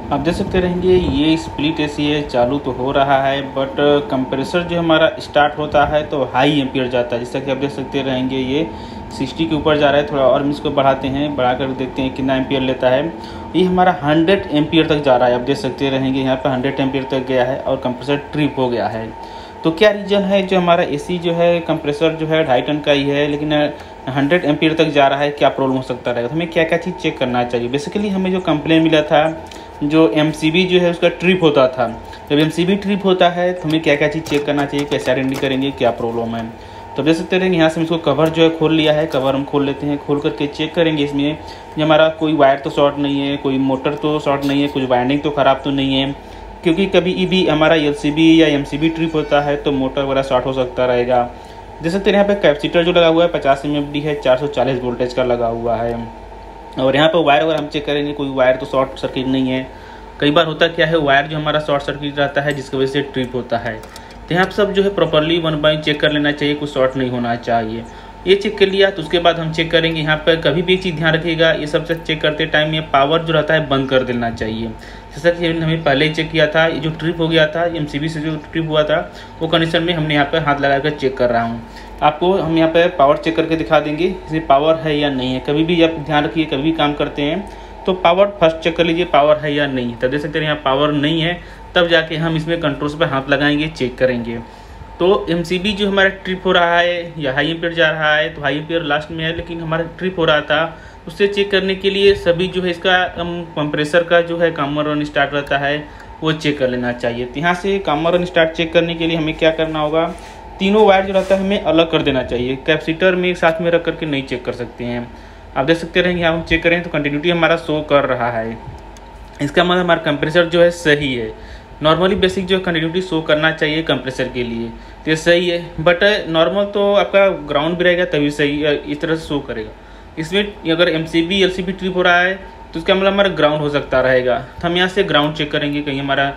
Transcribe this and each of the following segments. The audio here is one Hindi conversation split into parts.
आप देख सकते रहेंगे ये स्प्लिट एसी है, चालू तो हो रहा है बट कंप्रेसर जो हमारा स्टार्ट होता है तो हाई एम्पियर जाता है। जैसा कि आप देख सकते रहेंगे ये 60 के ऊपर जा रहा है। थोड़ा और हम इसको बढ़ाते हैं, बढ़ाकर देखते हैं कितना एम्पियर लेता है। ये हमारा 100 एम्पियर तक जा रहा है। आप देख सकते रहेंगे यहाँ पर 100 एम्पियर तक गया है और कंप्रेसर ट्रिप हो गया है। तो क्या रीज़न है जो हमारा एसी जो है कंप्रेसर जो है 2.5 टन का ही है लेकिन 100 एम्पियर तक जा रहा है, क्या प्रॉब्लम हो सकता रहेगा? तो हमें क्या क्या चीज़ चेक करना चाहिए? बेसिकली हमें जो कंप्लेन मिला था, जो एमसीबी जो है उसका ट्रिप होता था। जब एमसीबी ट्रिप होता है तो हमें क्या क्या चीज़ चेक करना चाहिए, कैसे आइडेंटिफाई करेंगे क्या प्रॉब्लम है? तो देख सकते रहेंगे यहाँ से हम इसको कवर जो है खोल लिया है। कवर हम खोल लेते हैं, खोल करके चेक करेंगे इसमें कि हमारा कोई वायर तो शॉर्ट नहीं है, कोई मोटर तो शॉर्ट नहीं है, कुछ वायरिंग तो ख़राब तो नहीं है। क्योंकि कभी भी हमारा एलसीबी या एमसीबी ट्रिप होता है तो मोटर वगैरह शॉर्ट हो सकता रहेगा। देख सकते हैं यहाँ पे कैपेसिटर जो लगा हुआ है 50 एमएफडी है, 440 वोल्टेज का लगा हुआ है। और यहाँ पर वायर वगैरह हम चेक करेंगे, कोई वायर तो शॉर्ट सर्किट नहीं है। कई बार होता क्या है, वायर जो हमारा शॉर्ट सर्किट रहता है जिसकी वजह से ट्रिप होता है। तो यहाँ पर सब जो है प्रॉपरली 1 बाय चेक कर लेना चाहिए, कुछ शॉर्ट नहीं होना चाहिए। ये चेक कर लिया तो उसके बाद हम चेक करेंगे यहाँ पर कभी भी एक चीज़ ध्यान रखिएगा, ये सबसे चेक करते टाइम ये पावर जो रहता है बंद कर देना चाहिए। जैसा कि हमें पहले ही चेक किया था, ये जो ट्रिप हो गया था एमसीबी से जो ट्रिप हुआ था वो कंडीशन में हमने यहाँ पर हाथ लगा कर चेक कर रहा हूँ। आपको हम यहाँ पर पावर चेक करके दिखा देंगे इसमें पावर है या नहीं है। कभी भी आप ध्यान रखिए, कभी भी काम करते हैं तो पावर फर्स्ट चेक कर लीजिए पावर है या नहीं। तब देख सकते हैं यहाँ पावर नहीं है, तब जाके हम इसमें कंट्रोल्स पर हाथ लगाएंगे, चेक करेंगे। तो एमसीबी जो हमारा ट्रिप हो रहा है या हाई एम्पियर जा रहा है, तो हाई एम्पियर लास्ट में है लेकिन हमारा ट्रिप हो रहा था, उससे चेक करने के लिए सभी जो है इसका कंप्रेसर का जो है कॉमन रन स्टार्ट रहता है वो चेक कर लेना चाहिए। तो यहाँ से कॉमन रन स्टार्ट चेक करने के लिए हमें क्या करना होगा, तीनों वायर जो रहता है हमें अलग कर देना चाहिए। कैपेसिटर में एक साथ में रख करके नहीं चेक कर सकते हैं। आप देख सकते रहेंगे, हम चेक करें तो कंटिन्यूटी हमारा शो कर रहा है, इसका मतलब हमारा कंप्रेसर जो है सही है। नॉर्मली बेसिक जो कंटिन्यूटी शो करना चाहिए कंप्रेसर के लिए, तो ये सही है। बट नॉर्मल तो आपका ग्राउंड भी रहेगा तभी सही इस तरह से शो करेगा। इसमें अगर एमसीबी एलसीबी ट्रिप हो रहा है तो इसका मतलब हमारा ग्राउंड हो सकता रहेगा। तो हम यहाँ से ग्राउंड चेक करेंगे, कहीं हमारा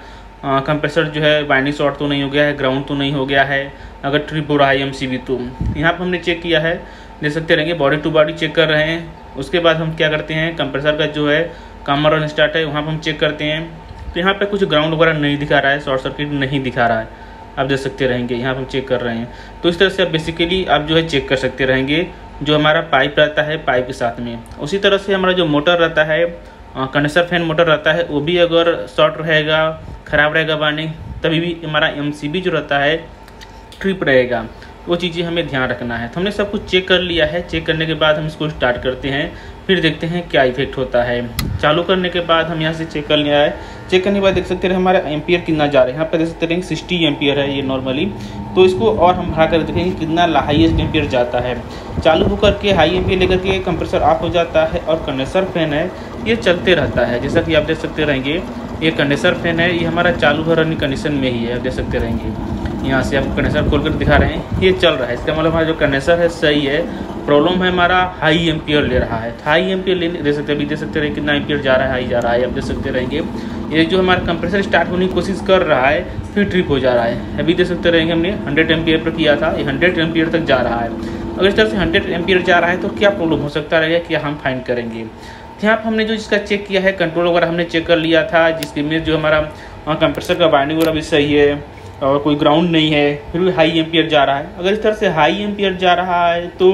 कंप्रेसर जो है वाइंडिंग शॉर्ट तो नहीं हो गया है, ग्राउंड तो नहीं हो गया है। अगर ट्रिप हो रहा है एमसीबी तो यहाँ पर हमने चेक किया है, देख सकते रहेंगे बॉडी टू बॉडी चेक कर रहे हैं। उसके बाद हम क्या करते हैं, कंप्रेसर का जो है कॉमन रन स्टार्ट है वहाँ पर हम चेक करते हैं। तो यहाँ पे कुछ ग्राउंड वगैरह नहीं दिखा रहा है, शॉर्ट सर्किट नहीं दिखा रहा है। आप देख सकते रहेंगे यहाँ पर हम चेक कर रहे हैं। तो इस तरह से आप बेसिकली आप जो है चेक कर सकते रहेंगे जो हमारा पाइप रहता है पाइप के साथ में। उसी तरह से हमारा जो मोटर रहता है कंडेंसर फैन मोटर रहता है, वो भी अगर शॉर्ट रहेगा, ख़राब रहेगा वायरिंग, तभी भी हमारा एमसीबी जो रहता है ट्रिप रहेगा। वो चीज़ें हमें ध्यान रखना है। तो हमने सब कुछ चेक कर लिया है। चेक करने के बाद हम इसको स्टार्ट करते हैं, फिर देखते हैं क्या इफेक्ट होता है। चालू करने के बाद हम यहाँ से चेक कर लिया है। चेक करने के बाद देख सकते हैं हमारा एम्पियर कितना जा रहा है। यहाँ पर देख सकते हैं 60 एम्पियर है ये नॉर्मली। तो इसको और हम बढ़ा कर देखेंगे कितना हाईएस्ट एम्पियर जाता है। चालू होकर के हाई एम्पियर लेकर के कंप्रेसर ऑफ हो जाता है और कंडेंसर फैन है ये चलते रहता है। जैसा कि आप देख सकते रहेंगे ये कंडेंसर फैन है, ये हमारा चालू हो रनिंग कंडीशन में ही है। आप देख सकते रहेंगे यहाँ से आपको कंडेंसर खोल कर दिखा रहे हैं, ये चल रहा है। इसका मतलब हमारा जो कंडेंसर है सही है। प्रॉब्लम है हमारा हाई एम्पियर ले रहा है। हाई एम्पियर ले दे सकते हैं, अभी देख सकते रहेंगे कितना एम्पियर जा रहा है, हाई जा रहा है। आप देख सकते रहेंगे ये जो हमारा कंप्रेसर स्टार्ट होने की कोशिश कर रहा है फिर ट्रिप हो जा रहा है। अभी देख सकते रहेंगे हमने 100 एम्पियर पर किया था, ये 100 एम्पियर तक जा रहा है। अगर इस तरह से 100 एम्पियर जा रहा है तो क्या प्रॉब्लम हो सकता रहेगा, क्या हम फाइंड करेंगे। यहाँ पर हमने जो इसका चेक किया है, कंट्रोल वगैरह हमने चेक कर लिया था, जिसके में जो हमारा कंप्रेसर का वाइंडिंग वगैरह भी सही है और कोई ग्राउंड नहीं है, फिर भी हाई एम्पियर जा रहा है। अगर इस तरह से हाई एम्पियर जा रहा है तो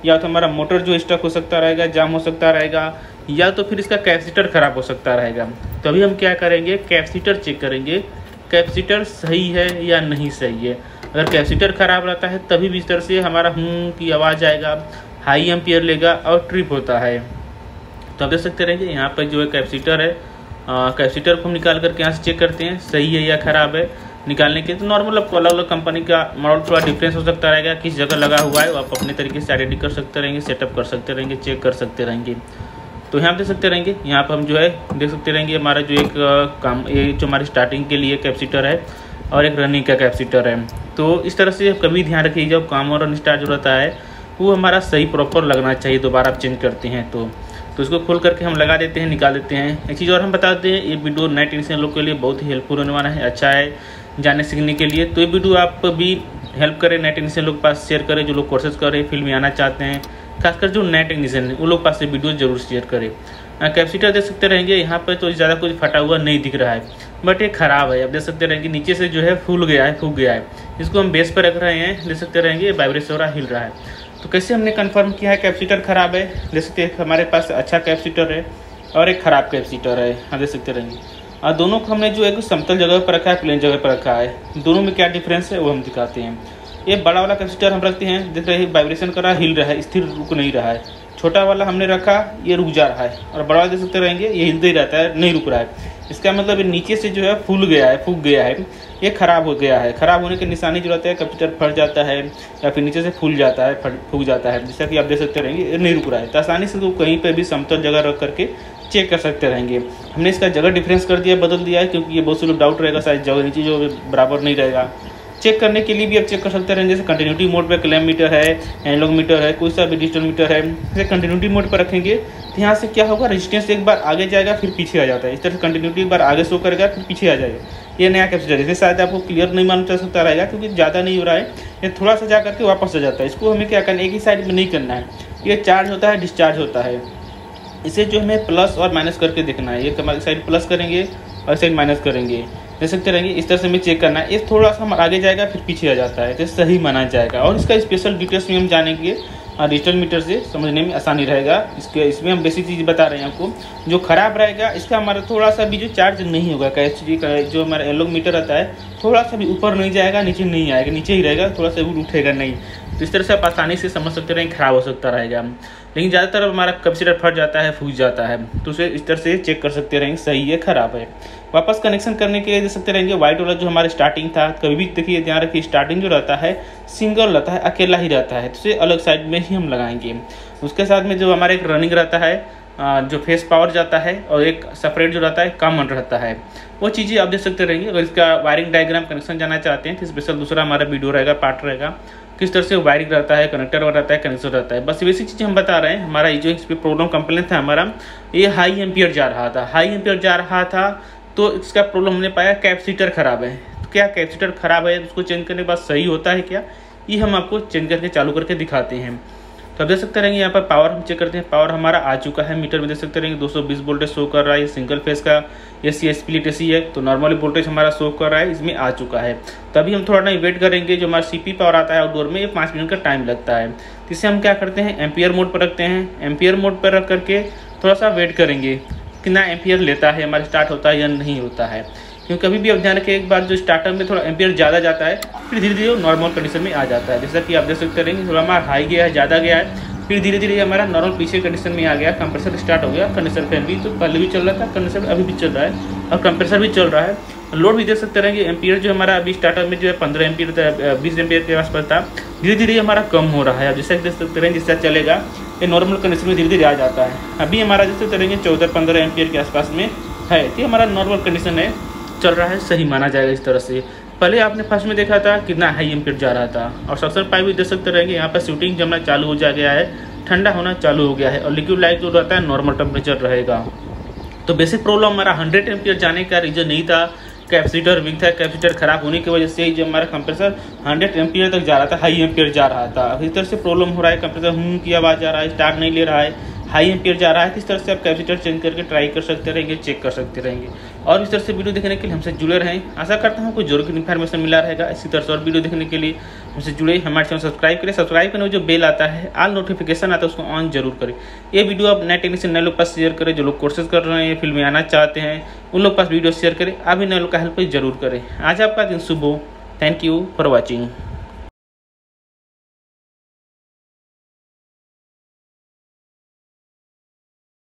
या तो हमारा मोटर जो स्टक हो सकता रहेगा, जाम हो सकता रहेगा, या तो फिर इसका कैपेसिटर ख़राब हो सकता रहेगा। तो अभी हम क्या करेंगे, कैपेसिटर चेक करेंगे, कैपेसिटर सही है या नहीं सही है। अगर कैपेसिटर ख़राब रहता है तभी भी इस तरह से हमारा की आवाज़ आएगा, हाई एम्पियर लेगा और ट्रिप होता है। तो आप देख सकते रहेंगे यहाँ पर जो है कैपेसिटर है, कैपेसिटर को हम निकाल करके यहाँ से चेक करते हैं सही है या ख़राब है। निकालने के तो नॉर्मल आपको अलग अलग कंपनी का मॉडल थोड़ा डिफरेंस हो सकता रहेगा, किस जगह लगा हुआ है वो आप अपने तरीके से आइडेंटिफाई कर सकते रहेंगे, सेटअप कर सकते रहेंगे, चेक कर सकते रहेंगे। तो यहाँ देख सकते रहेंगे, यहाँ पर हम जो है देख सकते रहेंगे हमारा जो एक ये जो हमारी स्टार्टिंग के लिए कैपेसिटर है और एक रनिंग का कैपेसिटर है। तो इस तरह से कभी ध्यान रखिए जब काम और रन स्टार्ट जो रहता है वो हमारा सही प्रॉपर लगना चाहिए। दोबारा आप चेंज करते हैं तो इसको खोल करके हम लगा देते हैं, निकाल देते हैं। एक चीज़ और हम बताते हैं, ये वीडियो नेट टेक्नीशियन लोग के लिए बहुत ही हेल्पफुल होने वाला है, अच्छा है जानने सीखने के लिए। तो ये वीडियो आप भी हेल्प करें, नेट टेक्नीशियन लोग पास शेयर करें, जो लोग कोर्सेज कर रहे हैं फील्ड में आना चाहते हैं, खासकर जो नेट टेक्नीशियन है उन लोग पास से वीडियो जरूर शेयर करें। कैपेसिटर देख सकते रहेंगे यहाँ पर तो ज़्यादा कुछ फटा हुआ नहीं दिख रहा है, बट ये ख़राब है। अब देख सकते रहेंगे नीचे से जो है फूल गया है, फूक गया है। इसको हम बेस पर रख रहे हैं, देख सकते रहेंगे वाइब्रेट हो रहा, हिल रहा है। तो कैसे हमने कंफर्म किया है कैपेसिटर ख़राब है? देख सकते हैं हमारे पास अच्छा कैपेसिटर है और एक ख़राब कैपेसिटर है, हाँ देख सकते रहेंगे। और दोनों को हमने जो है समतल जगह पर रखा है, प्लेन जगह पर रखा है। दोनों में क्या डिफरेंस है वो हम दिखाते हैं। ये बड़ा वाला कैपेसिटर हम रखते हैं, देख रहे हैं वाइब्रेशन कर रहा है, हिल रहा है, स्थिर रुक नहीं रहा है। छोटा वाला हमने रखा, ये रुक जा रहा है। और बड़ा वाला देख सकते रहेंगे ये हिलते ही रहता है, नहीं रुक रहा है। इसका मतलब नीचे से जो है फूल गया है, फूक गया है, ये ख़राब हो गया है। ख़राब होने की निशानी जो रहता है कैपेसिटर फट जाता है या फिर नीचे से फूल जाता है, फूक जाता है। जैसा कि आप देख सकते रहेंगे ये नहीं रुक रहा है। तो आसानी से तो कहीं पर भी समतल जगह रख करके चेक कर सकते रहेंगे। हमने इसका जगह डिफरेंस कर दिया, बदल दिया है, क्योंकि ये बहुत से लोग डाउट रहेगा शायद जगह नीचे जो बराबर नहीं रहेगा। चेक करने के लिए भी आप चेक कर सकते हैं, जैसे कंटिन्यूटी मोड पे क्लैम्प मीटर है, एनालॉग मीटर है, कोई सा भी डिजिटल मीटर है। जैसे कंटिन्यूटी मोड पर रखेंगे तो यहाँ से क्या होगा, रेजिस्टेंस एक बार आगे जाएगा फिर पीछे आ जाता है। इस तरह से कंटिन्यूटी एक बार आगे शो करेगा फिर पीछे आ जाएगा। ये नया कैपेसिटर है, शायद आपको क्लियर नहीं मालूम चल सकता रहेगा क्योंकि ज़्यादा नहीं हो रहा है। ये थोड़ा सा जा करके वापस आ जाता है। इसको हमें क्या करना है, एक ही साइड में नहीं करना है। ये चार्ज होता है, डिस्चार्ज होता है। इसे जो हमें प्लस और माइनस करके देखना है। ये हमारी साइड प्लस करेंगे और साइड माइनस करेंगे, देख सकते रहेंगे। इस तरह से हमें चेक करना है। ये थोड़ा सा हम आगे जाएगा फिर पीछे आ जाता है, तो सही माना जाएगा। और इसका स्पेशल डिटेल्स में हम जानेंगे डिजिटल मीटर से, समझने में आसानी रहेगा। इसमें हम बेसिक चीज़ बता रहे हैं आपको। जो खराब रहेगा इसका हमारा थोड़ा सा भी जो चार्ज नहीं होगा, कैपेसिटी का जो हमारा एनालॉग मीटर रहता है थोड़ा सा भी ऊपर नहीं जाएगा, नीचे नहीं आएगा, नीचे ही रहेगा, थोड़ा सा भी उठेगा नहीं। तो इस तरह से आप आसानी से समझ सकते रहेंगे, खराब हो सकता रहेगा। लेकिन ज़्यादातर हमारा कैपेसिटर फट जाता है, फूक जाता है, तो उसे इस तरह से चेक कर सकते रहेंगे सही है खराब है। वापस कनेक्शन करने के लिए देख सकते रहेंगे वाइट वाला जो हमारा स्टार्टिंग था, कभी भी देखिए ध्यान रखिए स्टार्टिंग जो रहता है सिंगल रहता है, अकेला ही रहता है, तो उसे अलग साइड में ही हम लगाएंगे। उसके साथ में जो हमारा एक रनिंग रहता है, जो फेस पावर जाता है, और एक सेपरेट जो रहता है कॉमन रहता है, वो चीज़ें आप देख सकते रहेंगे। अगर इसका वायरिंग डायग्राम कनेक्शन जानना चाहते हैं तो स्पेशल दूसरा हमारा वीडियो रहेगा, पार्ट रहेगा, किस तरह से वायरिंग रहता है, कनेक्टर रहता है, कनेक्शन रहता है। बस बेसिक चीज़ें हम बता रहे हैं। हमारा ये जो इस पर प्रॉब्लम कंप्लेन था हमारा, ये हाई एम्पियर जा रहा था, हाई एम्पियर जा रहा था, तो इसका प्रॉब्लम हमने पाया कैपेसिटर खराब है। तो क्या कैपेसिटर खराब है, उसको चेंज करने के बाद सही होता है क्या, ये हम आपको चेंज करके चालू करके दिखाते हैं। तो आप देख सकते रहेंगे यहाँ पर पावर हम चेक करते हैं। पावर हमारा आ चुका है, मीटर में देख सकते रहेंगे 220 वोल्टेज शो कर रहा है। सिंगल फेस का एसी स्प्लिट एसी है, तो नॉर्मली वोल्टेज हमारा शो कर रहा है, इसमें आ चुका है। तभी हम थोड़ा नहीं वेट करेंगे। जो हमारा सीपी पावर आता है आउटडोर में, ये 5 मिनट का टाइम लगता है। तो इसे हम क्या करते हैं, एम्पियर मोड पर रखते हैं। एम्पियर मोड पर रख करके थोड़ा सा वेट करेंगे कितना एम्पियर लेता है, हमारा स्टार्ट होता है या नहीं होता है। क्योंकि कभी भी आप ध्यान रखें, एक बार जो स्टार्टर में थोड़ा एम्पियर ज़्यादा जाता है, फिर धीरे धीरे नॉर्मल कंडीशन में आ जाता है। जैसा कि आप देख सकते रहेंगे, थोड़ा हमारा हाई गया है, ज़्यादा गया है, फिर धीरे धीरे हमारा नॉर्मल पीछे कंडीशन में आ गया। कंप्रेसर स्टार्ट हो गया, कंडेंसर फैन भी तो पहले भी चल रहा था, कंडेंसर अभी भी चल रहा है, और कंप्रेसर भी चल रहा है। लोड भी देख सकते रहेंगे, एम्पियर जो हमारा अभी स्टार्टर में जो है 15 एम्पियर था, 20 एम्पियर के आसपास था, धीरे धीरे हमारा कम हो रहा है। अब जैसा देख सकते रहेंगे, जिससे चलेगा ये नॉर्मल कंडीशन में धीरे धीरे आ जाता है। अभी हमारा जैसे करेंगे 14-15 एम्पियर के आसपास में है, तो हमारा नॉर्मल कंडीशन है, चल रहा है, सही माना जाएगा। इस तरह से पहले आपने फर्स्ट में देखा था कितना हाई एम्पियर जा रहा था। और सक्शन पाइप भी देख सकते रहेंगे, यहाँ पर शूटिंग जमना चालू हो जा गया है, ठंडा होना चालू हो गया है, और लिक्विड लाइट जो रहता है नॉर्मल टेम्परेचर रहेगा। तो बेसिक प्रॉब्लम हमारा 100 एम्पियर जाने का रीजन नहीं था, कैपेसिटर वीक था। कैपेसिटर खराब होने की वजह से ही जो हमारा कंप्रेसर 100 एम्पियर तक जा रहा था, हाई एम्पियर जा रहा था। इस तरह से प्रॉब्लम हो रहा है, कंप्रेसर की आवाज़ आ रहा है, स्टार्ट नहीं ले रहा है, हाई एम्पियर जा रहा है। इस तरह से आप कैपेसिटर चेंज करके ट्राई कर सकते रहेंगे, चेक कर सकते रहेंगे। और इस तरह से वीडियो देखने के लिए हमसे जुड़े रहें। आशा करता हूँ कुछ जरूरी इन्फॉर्मेशन मिला रहेगा। इसी तरह से और वीडियो देखने के लिए हमसे जुड़े, हमारे चैनल सब्सक्राइब करें। सब्सक्राइब करने में जो बेल आता है, ऑल नोटिफिकेशन आता है, उसको ऑन जरूर करें। ये वीडियो आप नए टेक्नीशियन नए लोग पास शेयर करें, जो लोग कोर्सेज कर रहे हैं, फील्ड में आना चाहते हैं, उन लोग पास वीडियो शेयर करें। आप भी नए लोग का हेल्प जरूर करें। आज आपका दिन शुभ हो। Thank you for watching.